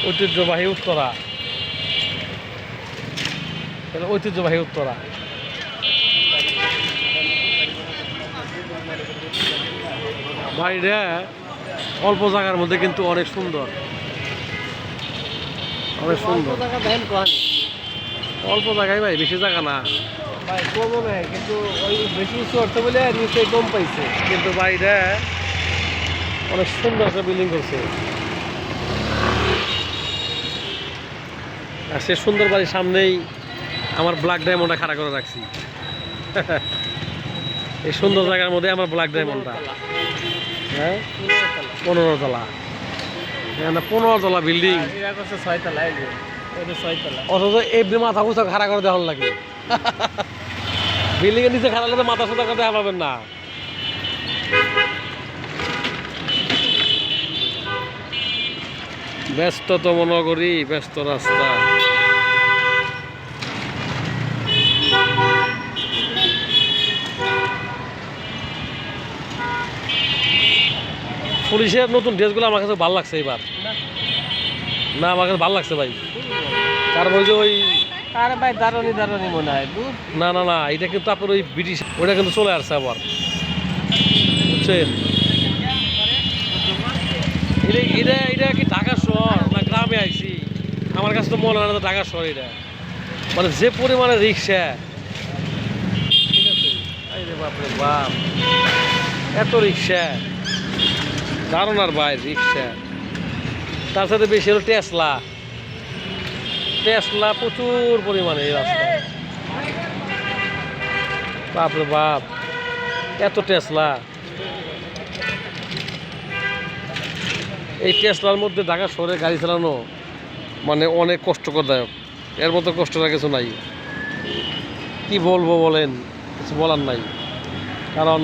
ঐতিহ্যবাহী উত্তরা, ঐতিহ্যবাহী উত্তরা। বাইরে অল্প জায়গার মধ্যে কিন্তু অনেক সুন্দর, অনেক সুন্দর। অল্প জায়গায় ভাই, বেশি জায়গা না ভাই, কমও নেই কিন্তু ওই বেশি উঁচু অর্থ বলে নিচে কম পাইছে। কিন্তু বাইরে অনেক সুন্দর একটা বিল্ডিং করছে। আর সে সুন্দর বাড়ির সামনেই আমার ব্ল্যাক ডায়মন্ডটা খাড়া করে রাখছি। এই সুন্দর জায়গার মধ্যে আমার ব্ল্যাক ডায়মন্ডটা। হ্যাঁ, 15 তলা। 15 তলা বিল্ডিং, 6 তলা। 6 তলা অথচ এমনি মাথা উঁচা খাড়া করে দেওয়ার লাগে। বিল্ডিং এর নিচে খাড়া হলে মাথা সোজা করে দেখা পাবেন না। ব্যস্ততম নগরী, ব্যস্ত রাস্তা। পুলিশের নতুন ড্রেসগুলো আমার কাছে ভালো লাগছে এবার। না, আমার কাছে ভালো লাগছে ভাই। কারণ ওই যে ওই আরে ভাই, দারুনি দারুনি মনে হয়। না না না, এটা কিন্তু আপনার ওই ব্রিটিশ, ওইটা কিন্তু চলে আসছে আবার, বুঝছেন? এটা এটা কি ঢাকা শহর না গ্রামে আইছি? আমার কাছে তো মনে হয় না ঢাকা শহর এটা। মানে যে পরিমাণে রিক্সা, ঠিক আছে? আরে বাপরে বাপ, এত রিক্সা, ধারণার বাইরে রিক্সা। তার সাথে বেশি হলো টেসলা। টেসলা প্রচুর পরিমাণে এই রাস্তায়। বাপরে বাপ, এত টেসলা। এই টেসলার মধ্যে ঢাকা শহরে গাড়ি চালানো মানে অনেক কষ্টকরদায়ক। এর মতো কষ্টকর কিছু নাই। কি বলবো বলেন, কিছু বলার নাই। কারণ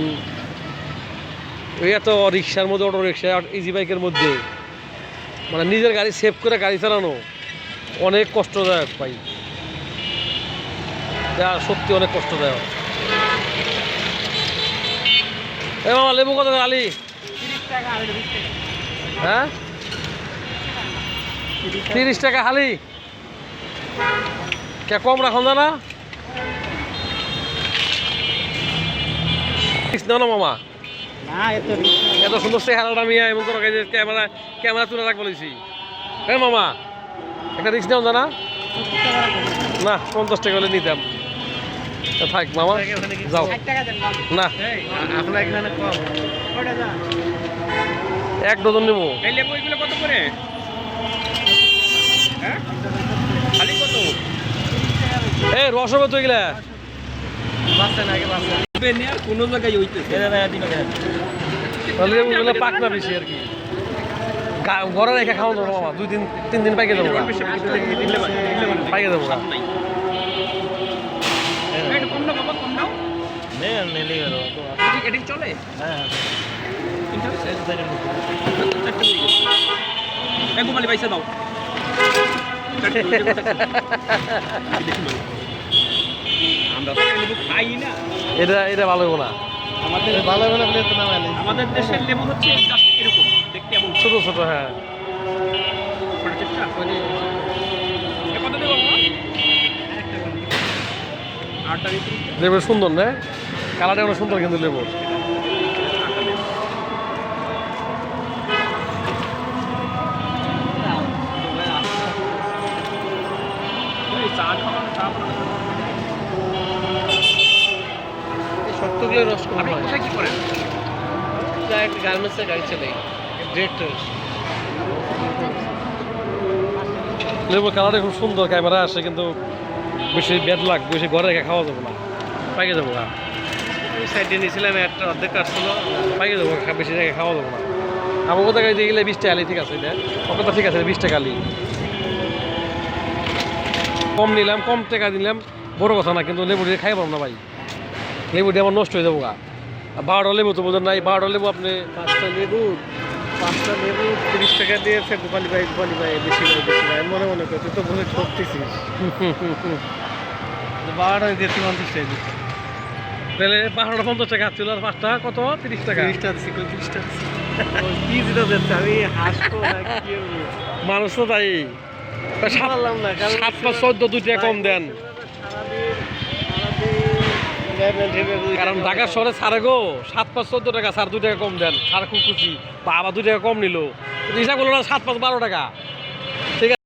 ওই এত রিক্সার মধ্যে, অটো রিক্সা, ইজি বাইকের মধ্যে মানে নিজের গাড়ি সেভ করে গাড়ি চালানো অনেক কষ্টদায়ক ভাই। যা সত্যি অনেক কষ্টদায়ক। এই মামা, লেবু কত আলি? 30 টাকা। হ্যাঁ, 30 টাকা হালি। কে কম রাখুন না? না মামা, না, এত সুন্দর চেহারাটা মিয়া এমন করে ক্যামেরা ক্যামেরা তুলে রাখ বলেছি। হ্যাঁ মামা, একটা রিক্স নেওয়া জানা না? 50 টাকা হলে নিতাম। থাক মামা, যাও। না, এক ডজন নেবো। এই লেবু এগুলো কত করে? হ্যাঁ, খালি কত? এই রস হবে তো এগুলা। কোনো জায়গায় হইতেছে লেবুগুলো পাক না বেশি আর কি। ঘরে রেখে খাওয়া যাবো মামা, 2-3 দিন পাইকে যাবো, পাইকে যাবো। চলে পয়সা দাও। আমরা তো লেবু খাই না। এটা ভালো হবো না। আমাদের ভালো হবে না বলে তো না, আমাদের দেশের লেবু হচ্ছে এরকম দেখতে, এমন ছোট ছোট। হ্যাঁ, কত দেবো? লেবু সুন্দর না? কালারটা অনেক সুন্দর কিন্তু লেবুর। শক্তগুলো রস কম হয়। কি করেন? একটা গার্মেন্টসের গাড়ি চালাই, লেবুর কালারটা খুব সুন্দর, ক্যামেরা আসে কিন্তু বেশি ব্যাড লাগ, বেশি ঘরে রেখে খাওয়া যাবো না, পাইকে যাবো না। ওই সাইডে নিয়েছিলাম, একটা অর্ধেক কাটছিল, পাইকে যাবো, বেশি রেখে খাওয়া যাবো না। আমার কোথায় গাড়ি দিয়ে গেলে 20 টাকা আলি, ঠিক আছে? এটা কথা ঠিক আছে, 20 টাকা আলি কম নিলাম, কম টাকা দিলাম, বড় কথা না। কিন্তু লেবু দিয়ে খাই পারবো না ভাই, লেবু দিয়ে আমার নষ্ট হয়ে যাবো গা। 12টা লেবু তো বোঝেন নাই, 12টা লেবু আপনি 5টা লেবু 30 টাকা দিয়েছে। গোপালি ভাই বেশি ভাই মনে করে তুই তো বলে ঠকতেছিস। 12টা দিয়েছি 50 টাকা। তাহলে 12টা 50 টাকা ছিল, আর 5টা কত? 30 টাকা। 30টা দিচ্ছি, 30টা দিচ্ছি। কি জিতে যাচ্ছে আমি হাসবো না কি করবো? মানুষ তো তাই পারলাম না কারণ 7-5-14 2 টাকা কম দেন কারণ ঢাকা শহরে ছাড়ে গো 7-5-14 টাকা ছাড় 2 টাকা কম দেন ছাড় খুব খুশি বা আবার 2 টাকা কম নিল হিসাব করলো না 7-5-12 টাকা ঠিক আছে